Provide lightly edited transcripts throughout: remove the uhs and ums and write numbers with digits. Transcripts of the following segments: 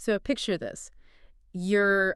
So picture this. You're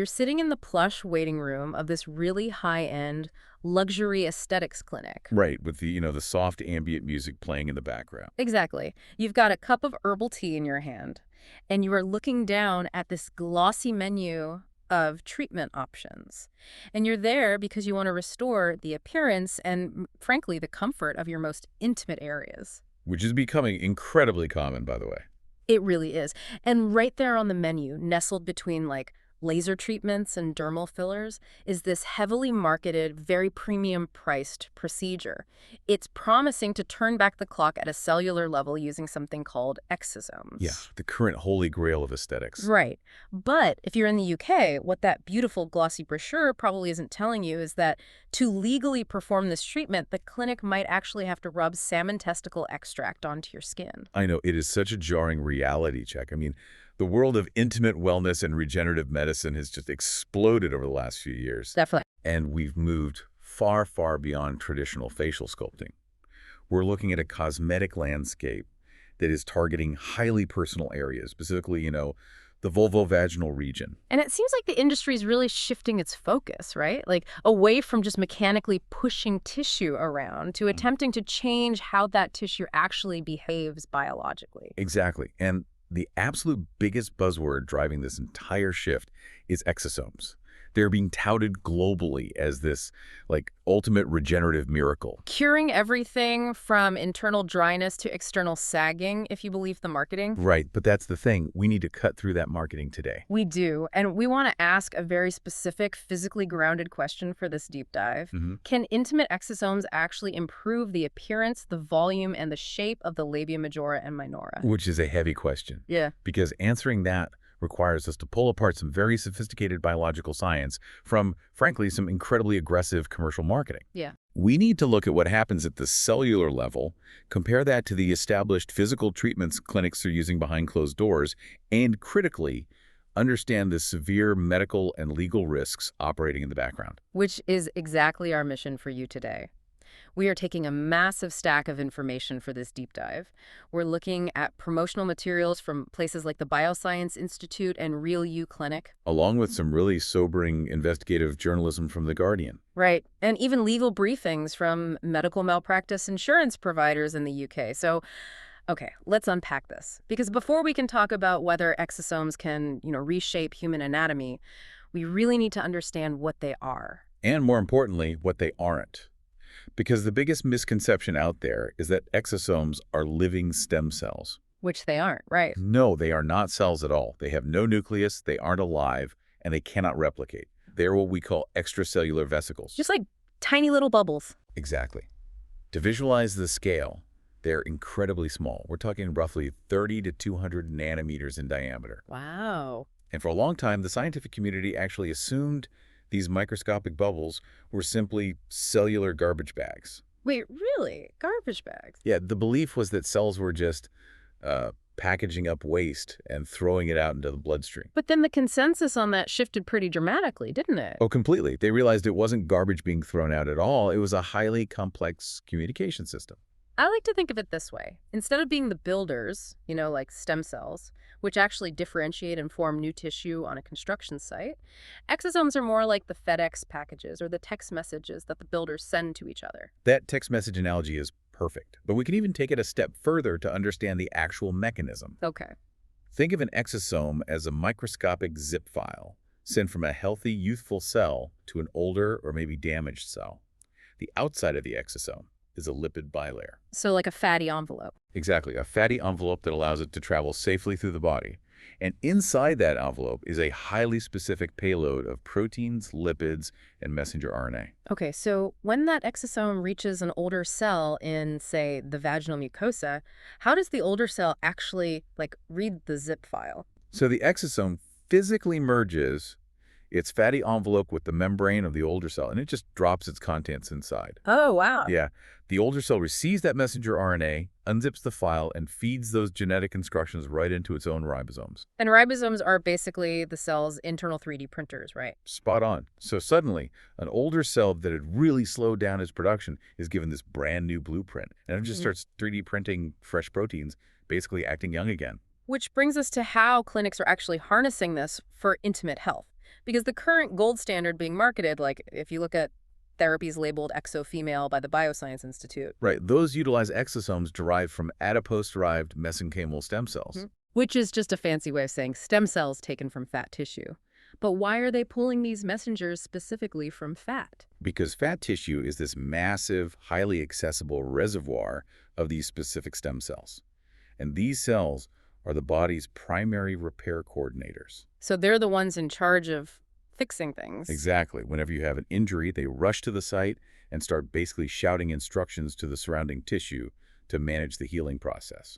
sitting in the plush waiting room of this really high-end luxury aesthetics clinic. Right, with the soft ambient music playing in the background. Exactly. You've got a cup of herbal tea in your hand, and you are looking down at this glossy menu of treatment options. And you're there because you want to restore the appearance and, frankly, the comfort of your most intimate areas. Which is becoming incredibly common, by the way. It really is. And right there on the menu, nestled between like laser treatments and dermal fillers, is this heavily marketed, very premium priced procedure. It's promising to turn back the clock at a cellular level using something called Yeah, exosomes. the current holy grail of aesthetics. Right. But if you're in the UK, what that beautiful glossy brochure probably isn't telling you is that to legally perform this treatment, the clinic might actually have to rub salmon testicle extract onto your skin. I know, it is such a jarring reality check. I mean, the world of intimate wellness and regenerative medicine has just exploded over the last few years. Definitely. And we've moved far, far beyond traditional facial sculpting. We're looking at a cosmetic landscape that is targeting highly personal areas, specifically, the vulvovaginal region. And it seems like the industry is really shifting its focus, right? Like away from just mechanically pushing tissue around to attempting to change how that tissue actually behaves biologically. Exactly. And the absolute biggest buzzword driving this entire shift is exosomes. They're being touted globally as this, ultimate regenerative miracle. Curing everything from internal dryness to external sagging, if you believe the marketing. Right, but that's the thing. We need to cut through that marketing today. We do, and we want to ask a very specific, physically grounded question for this deep dive. Can intimate exosomes actually improve the appearance, the volume, and the shape of the labia majora and minora? Which is a heavy question. Yeah. Because answering that requires us to pull apart some very sophisticated biological science from, frankly, some incredibly aggressive commercial marketing. Yeah. We need to look at what happens at the cellular level, compare that to the established physical treatments clinics are using behind closed doors, and critically, understand the severe medical and legal risks operating in the background. Which is exactly our mission for you today. We are taking a massive stack of information for this deep dive. We're looking at promotional materials from places like the Bioscience Institute and Real U Clinic. Along with some really sobering investigative journalism from The Guardian. Right. And even legal briefings from medical malpractice insurance providers in the UK. So, okay, let's unpack this. Because before we can talk about whether exosomes can, reshape human anatomy, we really need to understand what they are. And more importantly, what they aren't. Because the biggest misconception out there is that exosomes are living stem cells. Which they aren't, right? No, they are not cells at all. They have no nucleus, they aren't alive, and they cannot replicate. They're what we call extracellular vesicles. Just like tiny little bubbles. Exactly. To visualize the scale, they're incredibly small. We're talking roughly 30 to 200 nanometers in diameter. Wow. And for a long time, the scientific community actually assumed these microscopic bubbles were simply cellular garbage bags. Wait, really? Garbage bags? Yeah, the belief was that cells were just packaging up waste and throwing it out into the bloodstream. But then the consensus on that shifted pretty dramatically, didn't it? Oh, completely. They realized it wasn't garbage being thrown out at all. It was a highly complex communication system. I like to think of it this way. Instead of being the builders, like stem cells, which actually differentiate and form new tissue on a construction site, exosomes are more like the FedEx packages or the text messages that the builders send to each other. That text message analogy is perfect, but we can even take it a step further to understand the actual mechanism. Okay. Think of an exosome as a microscopic zip file sent from a healthy, youthful cell to an older or maybe damaged cell. The outside of the exosome is a lipid bilayer. So like a fatty envelope. Exactly, a fatty envelope that allows it to travel safely through the body. And inside that envelope is a highly specific payload of proteins, lipids, and messenger RNA. Okay, so when that exosome reaches an older cell in, say, the vaginal mucosa, how does the older cell actually, read the zip file? So the exosome physically merges its fatty envelope with the membrane of the older cell, and it just drops its contents inside. Oh, wow. Yeah. The older cell receives that messenger RNA, unzips the file, and feeds those genetic instructions right into its own ribosomes. And ribosomes are basically the cell's internal 3D printers, right? Spot on. So suddenly, an older cell that had really slowed down its production is given this brand new blueprint, and it just starts 3D printing fresh proteins, basically acting young again. Which brings us to how clinics are actually harnessing this for intimate health. Because the current gold standard being marketed, like if you look at therapies labeled ExoFemale by the Bioscience Institute, Right, those utilize exosomes derived from adipose-derived mesenchymal stem cells. which is just a fancy way of saying stem cells taken from fat tissue. But why are they pulling these messengers specifically from fat? Because fat tissue is this massive, highly accessible reservoir of these specific stem cells. And these cells are the body's primary repair coordinators. So they're the ones in charge of fixing things. Exactly. Whenever you have an injury, they rush to the site and start basically shouting instructions to the surrounding tissue to manage the healing process.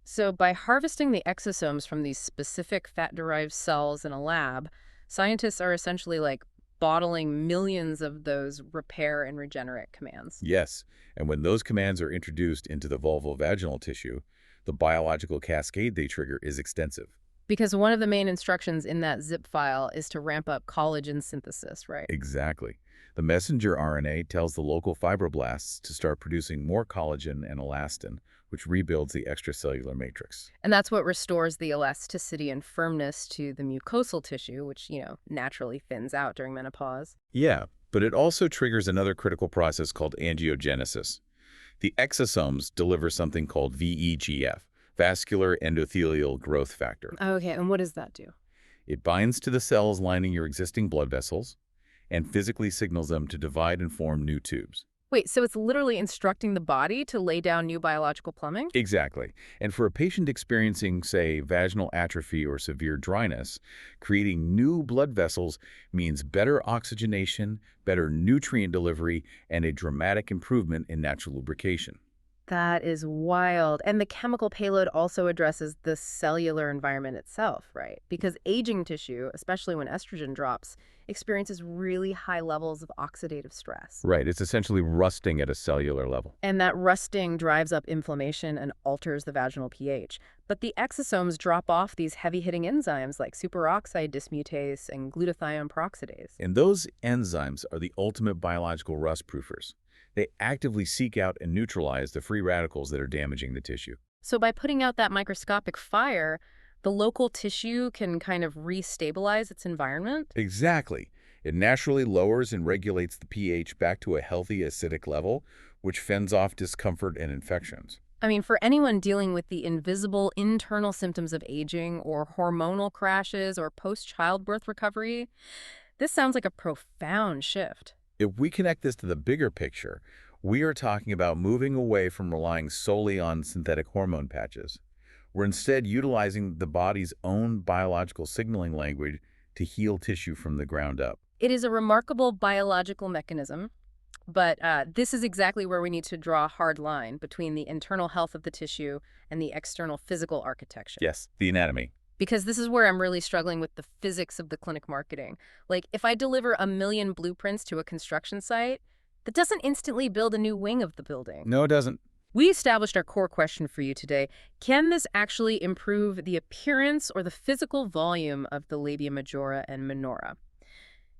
So by harvesting the exosomes from these specific fat-derived cells in a lab, scientists are essentially like bottling millions of those repair and regenerate commands. Yes, and when those commands are introduced into the vulvovaginal tissue, the biological cascade they trigger is extensive. Because one of the main instructions in that zip file is to ramp up collagen synthesis, right? Exactly. The messenger RNA tells the local fibroblasts to start producing more collagen and elastin, which rebuilds the extracellular matrix. And that's what restores the elasticity and firmness to the mucosal tissue, which, naturally thins out during menopause. Yeah, but it also triggers another critical process called angiogenesis. The exosomes deliver something called VEGF, vascular endothelial growth factor. Okay, and what does that do? It binds to the cells lining your existing blood vessels and physically signals them to divide and form new tubes. Wait, so it's literally instructing the body to lay down new biological plumbing? Exactly. And for a patient experiencing, say, vaginal atrophy or severe dryness, creating new blood vessels means better oxygenation, better nutrient delivery, and a dramatic improvement in natural lubrication. That is wild. And the chemical payload also addresses the cellular environment itself, right? Because aging tissue, especially when estrogen drops, experiences really high levels of oxidative stress. Right, it's essentially rusting at a cellular level. And that rusting drives up inflammation and alters the vaginal pH. But the exosomes drop off these heavy-hitting enzymes like superoxide dismutase and glutathione peroxidase. And those enzymes are the ultimate biological rust proofers. They actively seek out and neutralize the free radicals that are damaging the tissue. So by putting out that microscopic fire, the local tissue can kind of restabilize its environment? Exactly. It naturally lowers and regulates the pH back to a healthy acidic level, which fends off discomfort and infections. I mean, for anyone dealing with the invisible internal symptoms of aging or hormonal crashes or post-childbirth recovery, this sounds like a profound shift. If we connect this to the bigger picture, we are talking about moving away from relying solely on synthetic hormone patches. We're instead utilizing the body's own biological signaling language to heal tissue from the ground up. It is a remarkable biological mechanism, but this is exactly where we need to draw a hard line between the internal health of the tissue and the external physical architecture. Yes, the anatomy. Because this is where I'm really struggling with the physics of the clinic marketing. Like, if I deliver 1,000,000 blueprints to a construction site, that doesn't instantly build a new wing of the building. No, it doesn't. We established our core question for you today. Can this actually improve the appearance or the physical volume of the labia majora and minora?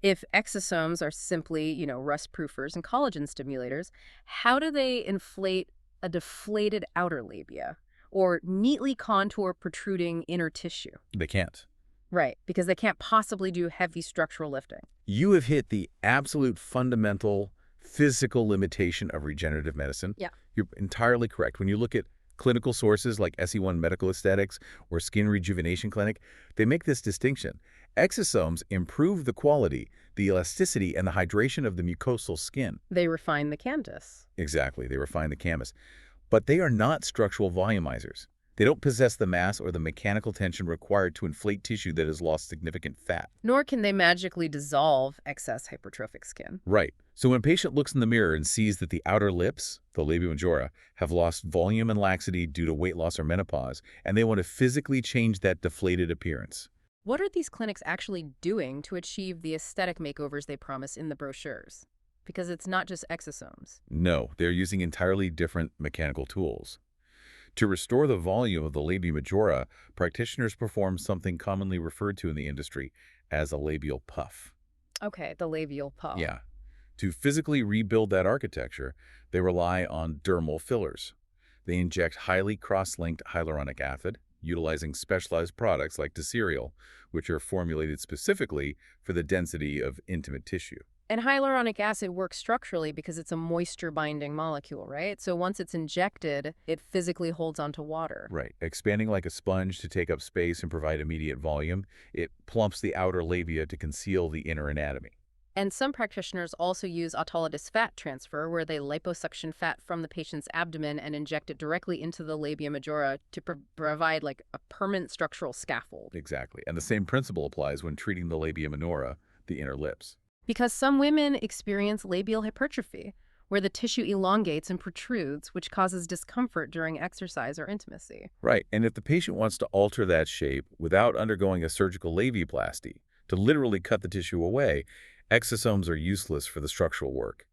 If exosomes are simply, rust proofers and collagen stimulators, how do they inflate a deflated outer labia or neatly contour protruding inner tissue? They can't. Right, because they can't possibly do heavy structural lifting. You have hit the absolute fundamental physical limitation of regenerative medicine. Yeah. You're entirely correct. When you look at clinical sources like SE1 Medical Aesthetics or Skin Rejuvenation Clinic, they make this distinction. Exosomes improve the quality, the elasticity, and the hydration of the mucosal skin. They refine the canvas. Exactly, they refine the canvas. But they are not structural volumizers. They don't possess the mass or the mechanical tension required to inflate tissue that has lost significant fat. Nor can they magically dissolve excess hypertrophic skin. Right. So when a patient looks in the mirror and sees that the outer lips, the labia majora, have lost volume and laxity due to weight loss or menopause, and they want to physically change that deflated appearance. What are these clinics actually doing to achieve the aesthetic makeovers they promise in the brochures? Because it's not just exosomes. No, they're using entirely different mechanical tools. To restore the volume of the labia majora, practitioners perform something commonly referred to in the industry as a labial puff. Okay, the labial puff. Yeah. To physically rebuild that architecture, they rely on dermal fillers. They inject highly cross-linked hyaluronic acid, utilizing specialized products like Cereal, which are formulated specifically for the density of intimate tissue. And hyaluronic acid works structurally because it's a moisture-binding molecule, right? So once it's injected, it physically holds onto water. Right. Expanding like a sponge to take up space and provide immediate volume, it plumps the outer labia to conceal the inner anatomy. And some practitioners also use autologous fat transfer, where they liposuction fat from the patient's abdomen and inject it directly into the labia majora to provide like a permanent structural scaffold. Exactly. And the same principle applies when treating the labia minora, the inner lips. Because some women experience labial hypertrophy, where the tissue elongates and protrudes, which causes discomfort during exercise or intimacy. Right. And if the patient wants to alter that shape without undergoing a surgical labiaplasty, to literally cut the tissue away, exosomes are useless for the structural work.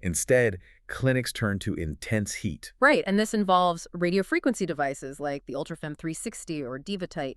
Instead, clinics turn to intense heat. Right, and this involves radiofrequency devices like the UltraFem 360 or Divatite.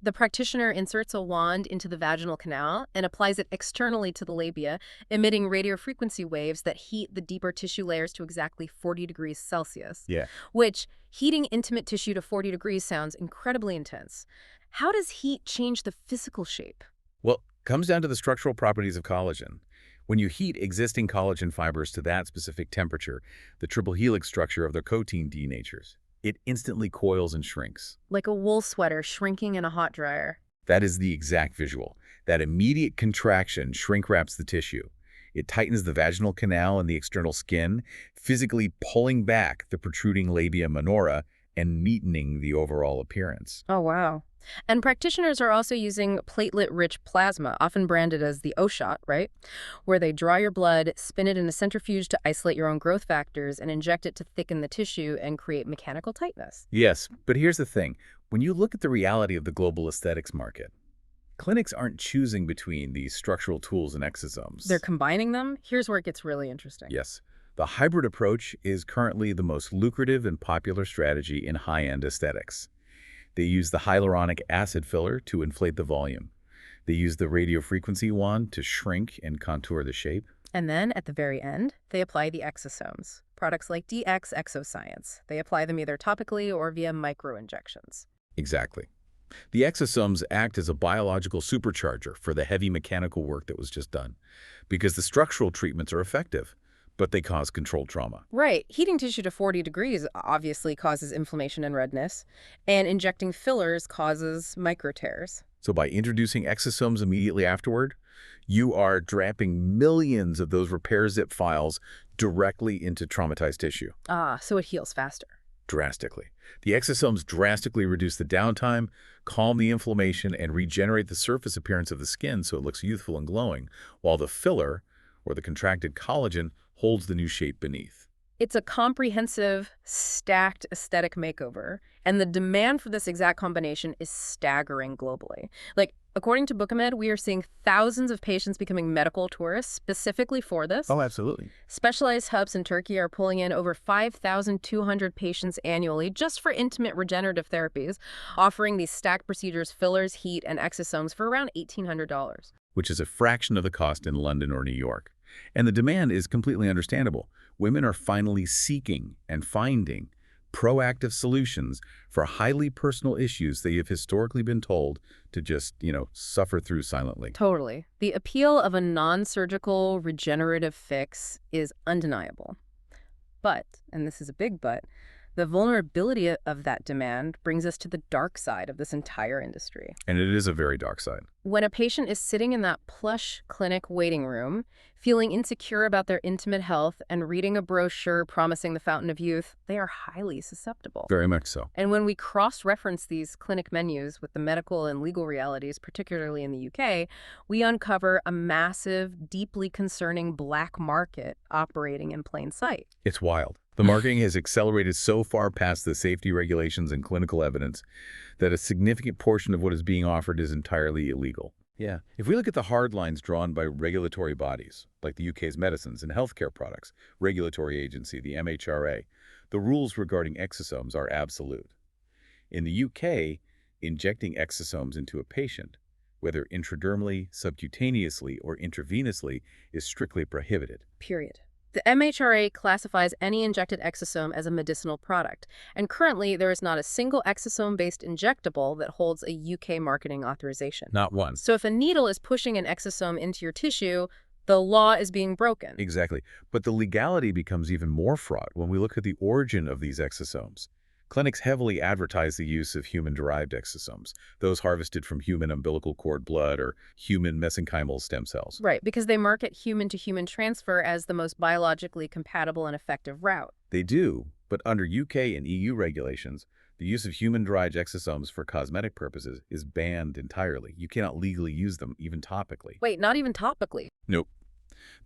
The practitioner inserts a wand into the vaginal canal and applies it externally to the labia, emitting radiofrequency waves that heat the deeper tissue layers to exactly 40 degrees Celsius. Yeah. Which, heating intimate tissue to 40 degrees sounds incredibly intense. How does heat change the physical shape? Well, comes down to the structural properties of collagen. When you heat existing collagen fibers to that specific temperature, the triple helix structure of their coating denatures. It instantly coils and shrinks. Like a wool sweater shrinking in a hot dryer. That is the exact visual. That immediate contraction shrink wraps the tissue. It tightens the vaginal canal and the external skin, physically pulling back the protruding labia minora and neatening the overall appearance. Oh, wow. And practitioners are also using platelet-rich plasma, often branded as the O-shot, right? Where they draw your blood, spin it in a centrifuge to isolate your own growth factors, and inject it to thicken the tissue and create mechanical tightness. Yes, but here's the thing. When you look at the reality of the global aesthetics market, clinics aren't choosing between these structural tools and exosomes. They're combining them. Here's where it gets really interesting. Yes. The hybrid approach is currently the most lucrative and popular strategy in high-end aesthetics. They use the hyaluronic acid filler to inflate the volume. They use the radiofrequency wand to shrink and contour the shape. And then, at the very end, they apply the exosomes. Products like DX Exoscience. They apply them either topically or via microinjections. Exactly. The exosomes act as a biological supercharger for the heavy mechanical work that was just done, because the structural treatments are effective, but they cause controlled trauma. Right. Heating tissue to 40 degrees obviously causes inflammation and redness, and injecting fillers causes micro tears. So by introducing exosomes immediately afterward, you are dropping millions of those repair zip files directly into traumatized tissue. So it heals faster. Drastically. The exosomes drastically reduce the downtime, calm the inflammation, and regenerate the surface appearance of the skin so it looks youthful and glowing, while the filler, or the contracted collagen, holds the new shape beneath. It's a comprehensive, stacked aesthetic makeover, and the demand for this exact combination is staggering globally. Like, according to Bookamed, we are seeing thousands of patients becoming medical tourists specifically for this. Oh, absolutely. Specialized hubs in Turkey are pulling in over 5,200 patients annually just for intimate regenerative therapies, offering these stacked procedures, fillers, heat, and exosomes for around $1,800. Which is a fraction of the cost in London or New York. And the demand is completely understandable. Women are finally seeking and finding proactive solutions for highly personal issues they have historically been told to just, suffer through silently. Totally. The appeal of a non-surgical regenerative fix is undeniable. But, and this is a big but, the vulnerability of that demand brings us to the dark side of this entire industry. And it is a very dark side. When a patient is sitting in that plush clinic waiting room, feeling insecure about their intimate health and reading a brochure promising the fountain of youth, they are highly susceptible. Very much so. And when we cross-reference these clinic menus with the medical and legal realities, particularly in the UK, we uncover a massive, deeply concerning black market operating in plain sight. It's wild. The marketing has accelerated so far past the safety regulations and clinical evidence that a significant portion of what is being offered is entirely illegal. Yeah. If we look at the hard lines drawn by regulatory bodies, like the UK's Medicines and Healthcare Products Regulatory Agency, the MHRA, the rules regarding exosomes are absolute. In the UK, injecting exosomes into a patient, whether intradermally, subcutaneously, or intravenously, is strictly prohibited. Period. The MHRA classifies any injected exosome as a medicinal product, and currently there is not a single exosome-based injectable that holds a UK marketing authorization. Not one. So if a needle is pushing an exosome into your tissue, the law is being broken. Exactly. But the legality becomes even more fraught when we look at the origin of these exosomes. Clinics heavily advertise the use of human-derived exosomes, those harvested from human umbilical cord blood or human mesenchymal stem cells. Right, because they market human-to-human transfer as the most biologically compatible and effective route. They do, but under UK and EU regulations, the use of human-derived exosomes for cosmetic purposes is banned entirely. You cannot legally use them, even topically. Wait, not even topically. Nope.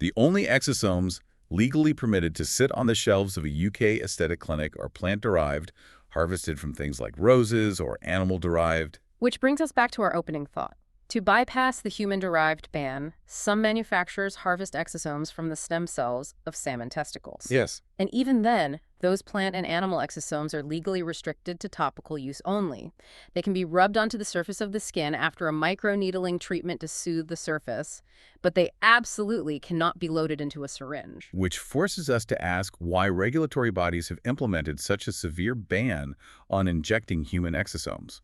The only exosomes legally permitted to sit on the shelves of a UK aesthetic clinic are plant-derived, harvested from things like roses or animal-derived. Which brings us back to our opening thought. To bypass the human-derived ban, some manufacturers harvest exosomes from the stem cells of salmon testicles. Yes. And even then, those plant and animal exosomes are legally restricted to topical use only. They can be rubbed onto the surface of the skin after a microneedling treatment to soothe the surface, but they absolutely cannot be loaded into a syringe. Which forces us to ask why regulatory bodies have implemented such a severe ban on injecting human exosomes.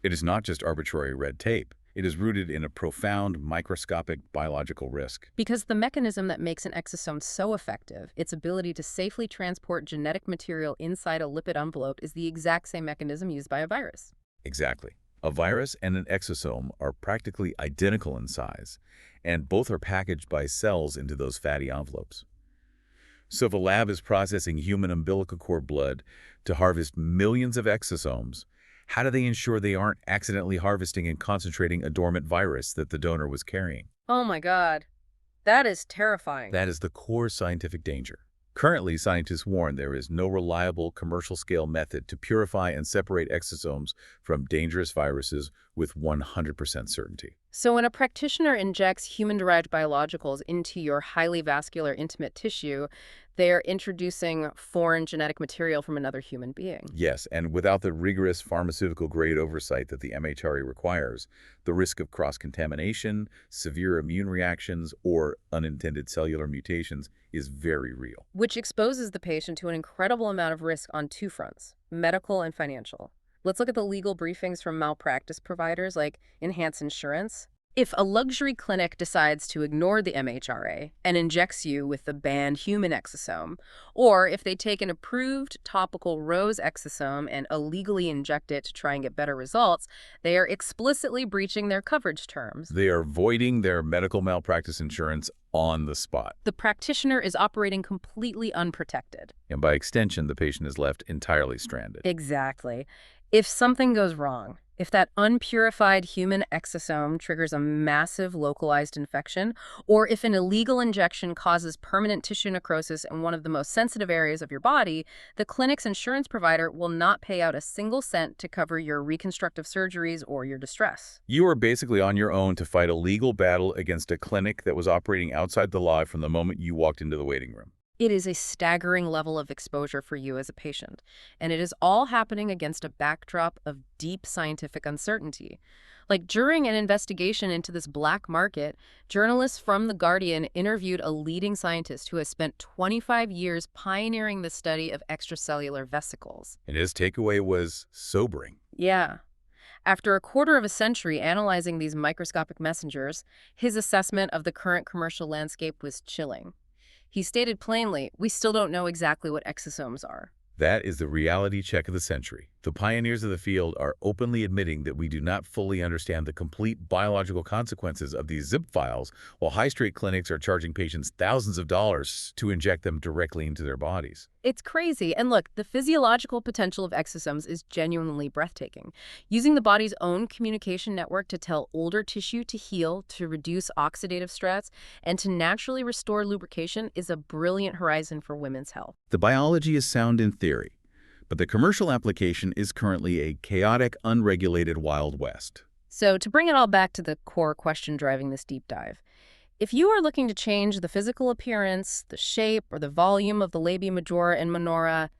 It is not just arbitrary red tape. It is rooted in a profound microscopic biological risk. Because the mechanism that makes an exosome so effective, its ability to safely transport genetic material inside a lipid envelope, is the exact same mechanism used by a virus. Exactly. A virus and an exosome are practically identical in size, and both are packaged by cells into those fatty envelopes. So if a lab is processing human umbilical cord blood to harvest millions of exosomes, how do they ensure they aren't accidentally harvesting and concentrating a dormant virus that the donor was carrying? Oh my God. That is terrifying. That is the core scientific danger. Currently, scientists warn there is no reliable commercial-scale method to purify and separate exosomes from dangerous viruses with 100% certainty. So when a practitioner injects human-derived biologicals into your highly vascular intimate tissue, they are introducing foreign genetic material from another human being. Yes, and without the rigorous pharmaceutical-grade oversight that the MHRA requires, the risk of cross-contamination, severe immune reactions, or unintended cellular mutations is very real. Which exposes the patient to an incredible amount of risk on two fronts, medical and financial. Let's look at the legal briefings from malpractice providers like Enhance Insurance. If a luxury clinic decides to ignore the MHRA and injects you with the banned human exosome, or if they take an approved topical rose exosome and illegally inject it to try and get better results, they are explicitly breaching their coverage terms. They are voiding their medical malpractice insurance on the spot. The practitioner is operating completely unprotected. And by extension, the patient is left entirely stranded. Exactly. If something goes wrong, if that unpurified human exosome triggers a massive localized infection, or if an illegal injection causes permanent tissue necrosis in one of the most sensitive areas of your body, the clinic's insurance provider will not pay out a single cent to cover your reconstructive surgeries or your distress. You are basically on your own to fight a legal battle against a clinic that was operating outside the law from the moment you walked into the waiting room. It is a staggering level of exposure for you as a patient, and it is all happening against a backdrop of deep scientific uncertainty. Like during an investigation into this black market, journalists from The Guardian interviewed a leading scientist who has spent 25 years pioneering the study of extracellular vesicles. And his takeaway was sobering. Yeah. After a quarter of a century analyzing these microscopic messengers, his assessment of the current commercial landscape was chilling. He stated plainly, we still don't know exactly what exosomes are. That is the reality check of the century. The pioneers of the field are openly admitting that we do not fully understand the complete biological consequences of these zip files, while high-street clinics are charging patients thousands of dollars to inject them directly into their bodies. It's crazy. And look, the physiological potential of exosomes is genuinely breathtaking. Using the body's own communication network to tell older tissue to heal, to reduce oxidative stress, and to naturally restore lubrication is a brilliant horizon for women's health. The biology is sound in theory, but the commercial application is currently a chaotic, unregulated Wild West. So to bring it all back to the core question driving this deep dive, if you are looking to change the physical appearance, the shape, or the volume of the labia majora and minora,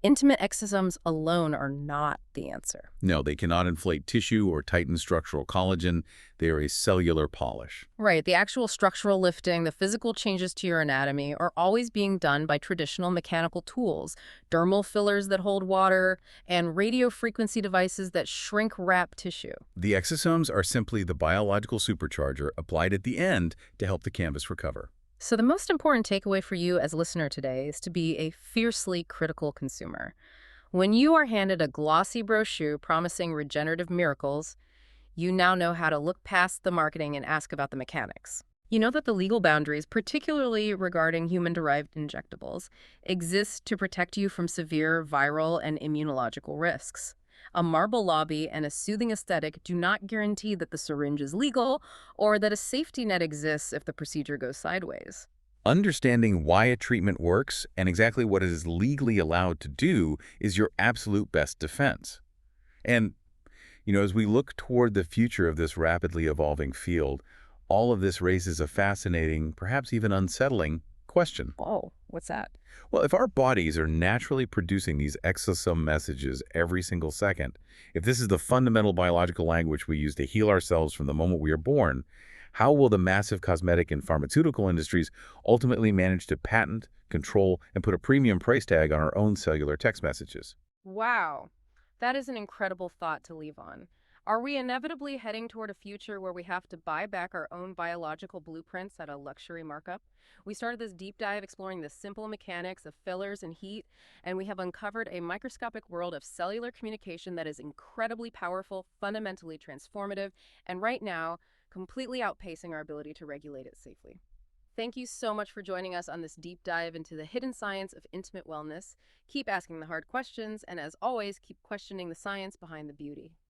Intimate exosomes alone are not the answer. No, they cannot inflate tissue or tighten structural collagen. They are a cellular polish. Right, the actual structural lifting, the physical changes to your anatomy are always being done by traditional mechanical tools, dermal fillers that hold water, and radiofrequency devices that shrink wrap tissue. The exosomes are simply the biological supercharger applied at the end to help the canvas recover. So the most important takeaway for you as a listener today is to be a fiercely critical consumer. When you are handed a glossy brochure promising regenerative miracles, you now know how to look past the marketing and ask about the mechanics. You know that the legal boundaries, particularly regarding human-derived injectables, exist to protect you from severe viral and immunological risks. A marble lobby and a soothing aesthetic do not guarantee that the syringe is legal or that a safety net exists if the procedure goes sideways. Understanding why a treatment works and exactly what it is legally allowed to do is your absolute best defense. And, as we look toward the future of this rapidly evolving field, all of this raises a fascinating, perhaps even unsettling, question. Oh, what's that? Well, if our bodies are naturally producing these exosome messages every single second, if this is the fundamental biological language we use to heal ourselves from the moment we are born, how will the massive cosmetic and pharmaceutical industries ultimately manage to patent, control, and put a premium price tag on our own cellular text messages? Wow, that is an incredible thought to leave on. Are we inevitably heading toward a future where we have to buy back our own biological blueprints at a luxury markup? We started this deep dive exploring the simple mechanics of fillers and heat, and we have uncovered a microscopic world of cellular communication that is incredibly powerful, fundamentally transformative, and right now, completely outpacing our ability to regulate it safely. Thank you so much for joining us on this deep dive into the hidden science of intimate wellness. Keep asking the hard questions, and as always, keep questioning the science behind the beauty.